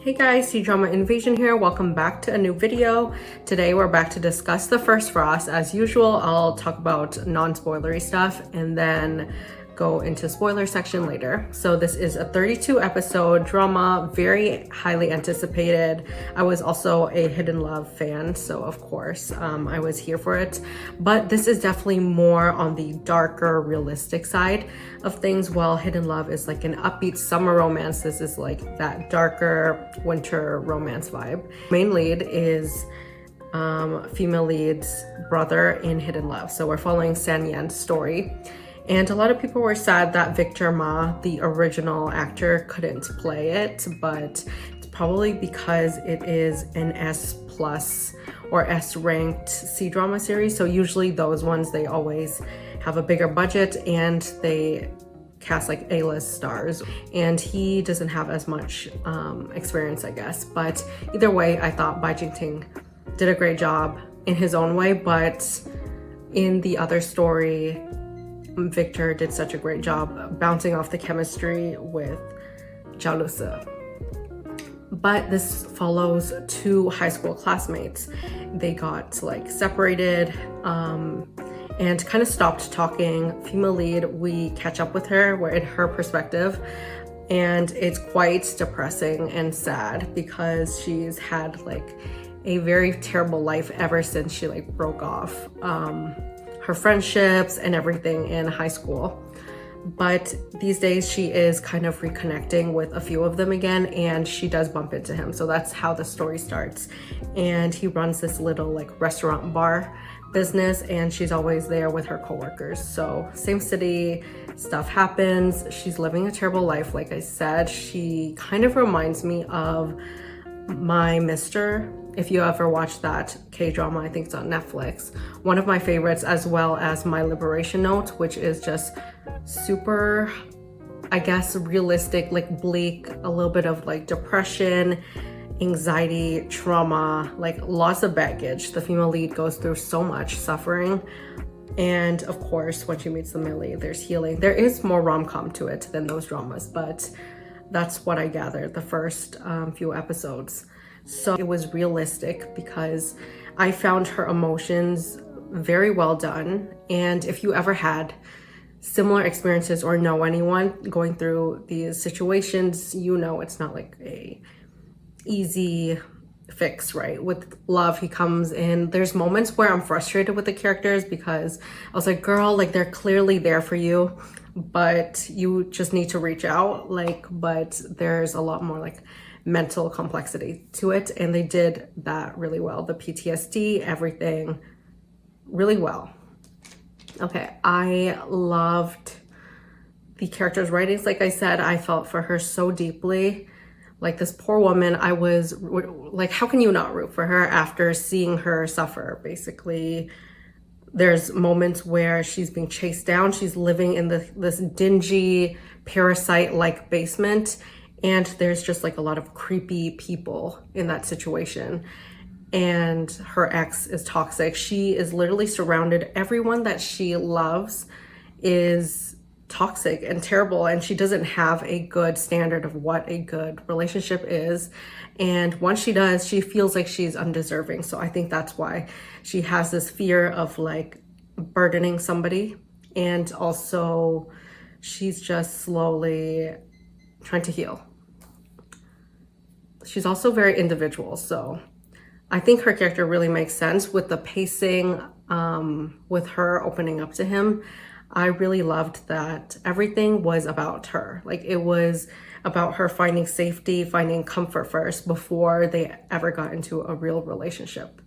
Hey guys, Cdrama Invasion here. Welcome back to a new video. Today we're back to discuss the first frost. As usual, I'll talk about non-spoilery stuff and then go into spoiler section later. So this is a 32 episode drama, very highly anticipated. I was also a Hidden Love fan, so of course I was here for it. But this is definitely more on the darker, realistic side of things. While Hidden Love is like an upbeat summer romance, this is like that darker winter romance vibe. Main lead is female lead's brother in Hidden Love. So we're following San Yan's story. And a lot of people were sad that Victor Ma, the original actor, couldn't play it, but it's probably because it is an S+ or S ranked C-drama series. So usually those ones, they always have a bigger budget and they cast like A-list stars, and he doesn't have as much experience, I guess. But either way, I thought Bai Jingting did a great job in his own way, but in the other story, Victor did such a great job bouncing off the chemistry with Zhao Lusi. But this follows two high school classmates. They got like separated and kind of stopped talking. Female lead, we catch up with her, we're in her perspective, and it's quite depressing and sad because she's had like a very terrible life ever since she like broke off her friendships and everything in high school. But these days she is kind of reconnecting with a few of them again, and she does bump into him. So that's how the story starts. And he runs this little like restaurant bar business, and she's always there with her coworkers. So same city, stuff happens. She's living a terrible life. Like I said, she kind of reminds me of My Mister. If you ever watched that K-drama, I think it's on Netflix. One of my favorites, as well as My Liberation Note, which is just super, I guess, realistic, like bleak, a little bit of like depression, anxiety, trauma, like lots of baggage. The female lead goes through so much suffering. And of course, when she meets the male lead, there's healing. There is more rom-com to it than those dramas, but that's what I gathered the first few episodes. So it was realistic because I found her emotions very well done. And if you ever had similar experiences or know anyone going through these situations, you know it's not like a easy fix, right? With love, he comes in. There's moments where I'm frustrated with the characters because I was like, girl, like they're clearly there for you, but you just need to reach out. But there's a lot more like mental complexity to it, and they did that really well. The PTSD, everything really well. Okay, I loved the character's writings. Like I said, I felt for her so deeply. Like this poor woman, I was like, how can you not root for her after seeing her suffer? Basically, there's moments where she's being chased down. She's living in this dingy parasite-like basement, and there's just like a lot of creepy people in that situation. And her ex is toxic. She is literally surrounded. Everyone that she loves is toxic and terrible, and she doesn't have a good standard of what a good relationship is. And once she does, she feels like she's undeserving. So I think that's why she has this fear of like burdening somebody. And also she's just slowly trying to heal. She's also very individual. So I think her character really makes sense with the pacing, with her opening up to him. I really loved that everything was about her. Like it was about her finding safety, finding comfort first before they ever got into a real relationship.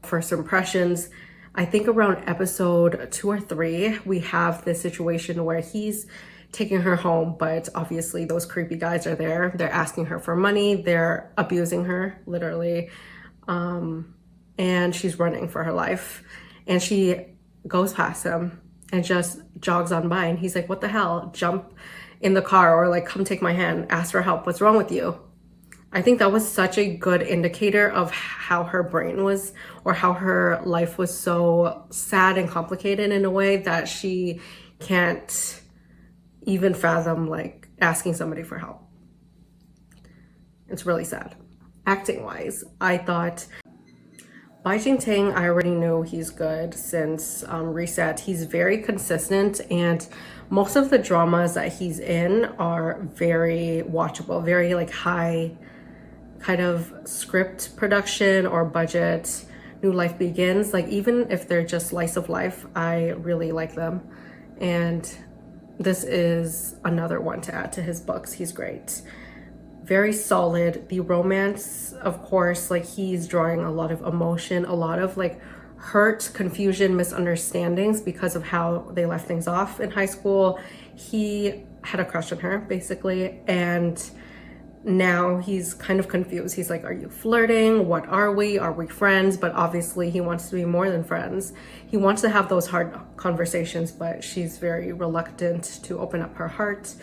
First impressions, I think around episode 2 or 3, we have this situation where he's taking her home, but obviously those creepy guys are there. They're asking her for money. They're abusing her, literally. And she's running for her life. And she goes past him and just jogs on by. And he's like, what the hell? Jump in the car, or like, come take my hand, ask for help. What's wrong with you? I think that was such a good indicator of how her brain was, or how her life was so sad and complicated in a way that she can't even fathom like asking somebody for help. It's really sad. Acting wise, I thought Bai Jingting, I already knew he's good since Reset. He's very consistent, and most of the dramas that he's in are very watchable, very like high kind of script production or budget. New Life Begins, like even if they're just slice of life, I really like them. And this is another one to add to his books. He's great. Very solid. The romance, of course, like he's drawing a lot of emotion, a lot of like hurt, confusion, misunderstandings because of how they left things off in high school. He had a crush on her basically, and now he's kind of confused. He's like, are you flirting? What are we? Are we friends? But obviously he wants to be more than friends. He wants to have those hard conversations, but she's very reluctant to open up her heart.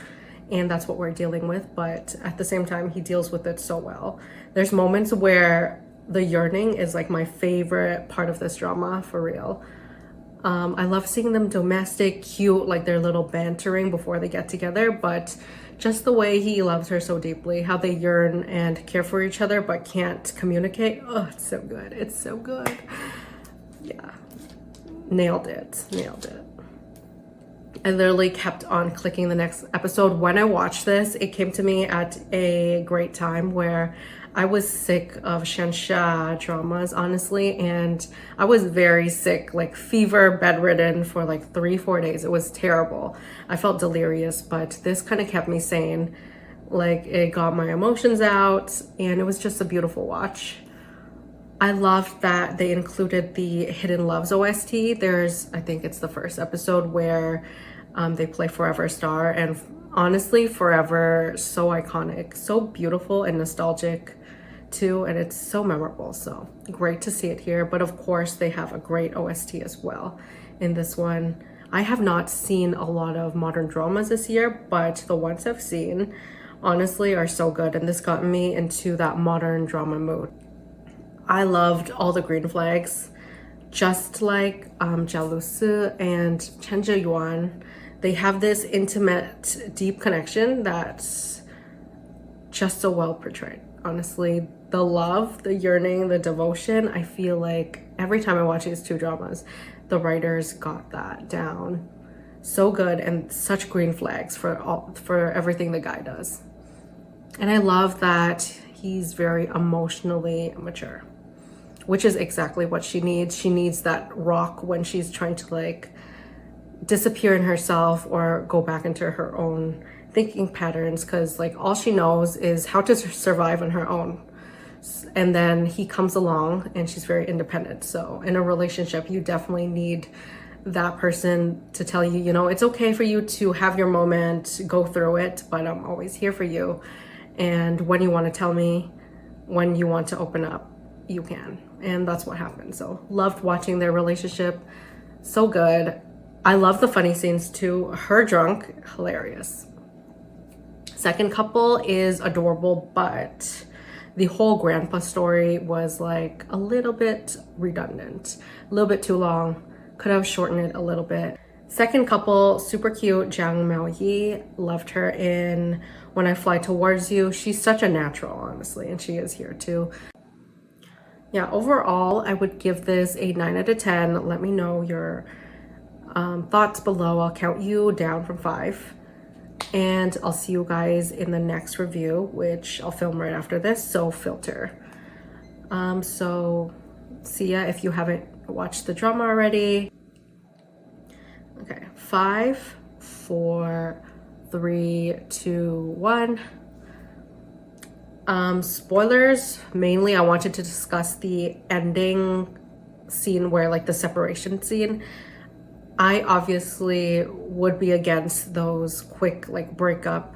And that's what we're dealing with. But at the same time, he deals with it so well. There's moments where the yearning is like my favorite part of this drama, for real. I love seeing them domestic, cute, like their little bantering before they get together, but just the way he loves her so deeply, how they yearn and care for each other but can't communicate. Oh, it's so good. It's so good. Yeah. Nailed it. Nailed it. I literally kept on clicking the next episode. When I watched this, it came to me at a great time where I was sick of Shansha dramas, honestly, and I was very sick, like fever, bedridden for like 3-4 days. It was terrible. I felt delirious, but this kind of kept me sane. Like it got my emotions out, and it was just a beautiful watch. I loved that they included the Hidden Loves OST. There's, I think it's the first episode where they play Forever Star, and honestly, Forever, so iconic, so beautiful and nostalgic too, and it's so memorable. So great to see it here. But of course, they have a great OST as well in this one. I have not seen a lot of modern dramas this year, but the ones I've seen honestly are so good, and this got me into that modern drama mood. I loved all the green flags, just like Jialusi and Chen Zhiyuan. They have this intimate, deep connection that's just so well portrayed. Honestly, the love, the yearning, the devotion, I feel like every time I watch these two dramas, the writers got that down so good, and such green flags for everything the guy does. And I love that he's very emotionally mature, which is exactly what she needs. She needs that rock when she's trying to like disappear in herself or go back into her own thinking patterns, because like all she knows is how to survive on her own. And then he comes along and she's very independent. So in a relationship, you definitely need that person to tell you, you know, it's okay for you to have your moment, go through it, but I'm always here for you. And when you want to tell me, when you want to open up, you can. And that's what happened. So loved watching their relationship. So good. I love the funny scenes too. Her drunk, hilarious. Second couple is adorable, but the whole grandpa story was like a little bit redundant, a little bit too long. Could have shortened it a little bit. Second couple, super cute. Jiang Miaoyi, loved her in When I Fly Towards You. She's such a natural, honestly, and she is here too. Yeah, overall, I would give this a 9 out of 10. Let me know your thoughts below. I'll count you down from 5. And I'll see you guys in the next review, which I'll film right after this, so filter. So see ya if you haven't watched the drama already. Okay, 5, 4, 3, 2, 1. Spoilers, mainly I wanted to discuss the ending scene where like the separation scene. I obviously would be against those quick like breakup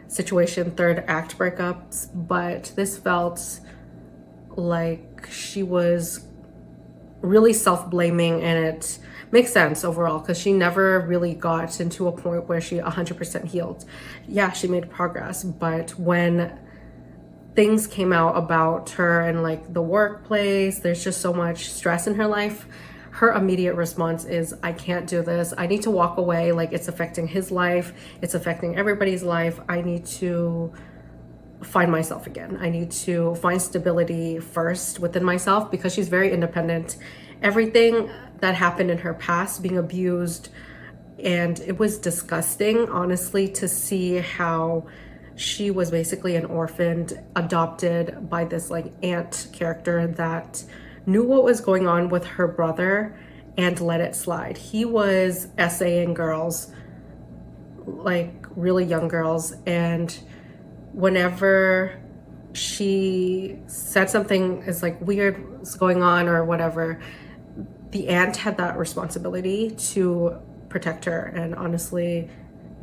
situation, third act breakups, but this felt like she was really self-blaming, and it makes sense overall because she never really got into a point where she 100% healed. Yeah, she made progress, but when things came out about her and like the workplace, there's just so much stress in her life. Her immediate response is, I can't do this. I need to walk away. Like it's affecting his life. It's affecting everybody's life. I need to find myself again. I need to find stability first within myself, because she's very independent. Everything that happened in her past, being abused, and it was disgusting, honestly, to see how she was basically an orphan, adopted by this like aunt character that knew what was going on with her brother and let it slide. He was essaying girls, like really young girls, and whenever she said something is like weird is going on or whatever, the aunt had that responsibility to protect her. And honestly,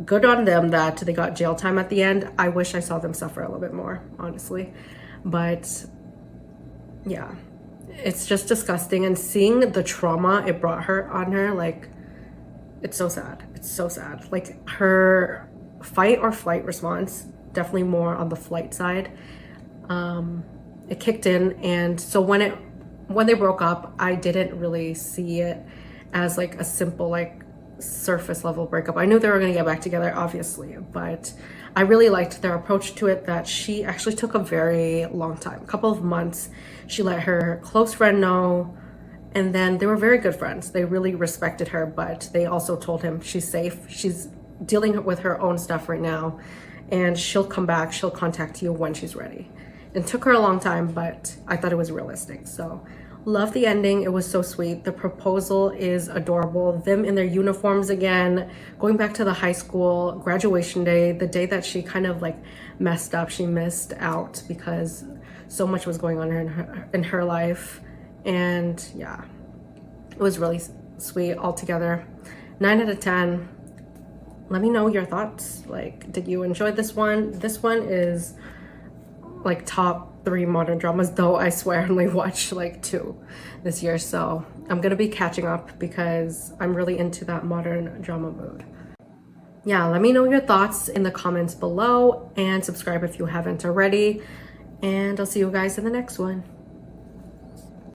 good on them that they got jail time at the end. I wish I saw them suffer a little bit more, honestly. But yeah, it's just disgusting. And seeing the trauma it brought her on her, like, it's so sad. It's so sad. Like, her fight or flight response, definitely more on the flight side. It kicked in, and so when they broke up, I didn't really see it as like a simple like surface level breakup. I knew they were going to get back together, obviously, but I really liked their approach to it, that she actually took a very long time, a couple of months. She let her close friend know, and then they were very good friends. They really respected her, but they also told him she's safe. She's dealing with her own stuff right now, and she'll come back. She'll contact you when she's ready. It took her a long time, but I thought it was realistic. So love the ending. It was so sweet. The proposal is adorable. Them in their uniforms again, going back to the high school graduation day, the day that she kind of like messed up. She missed out because so much was going on in her life. And yeah, it was really sweet altogether. 9 out of 10. Let me know your thoughts. Like, did you enjoy this one? This one is like top 3 modern dramas, though I swear I only watched like 2 this year. So I'm gonna be catching up because I'm really into that modern drama mood. Yeah, let me know your thoughts in the comments below, and subscribe if you haven't already. And I'll see you guys in the next one.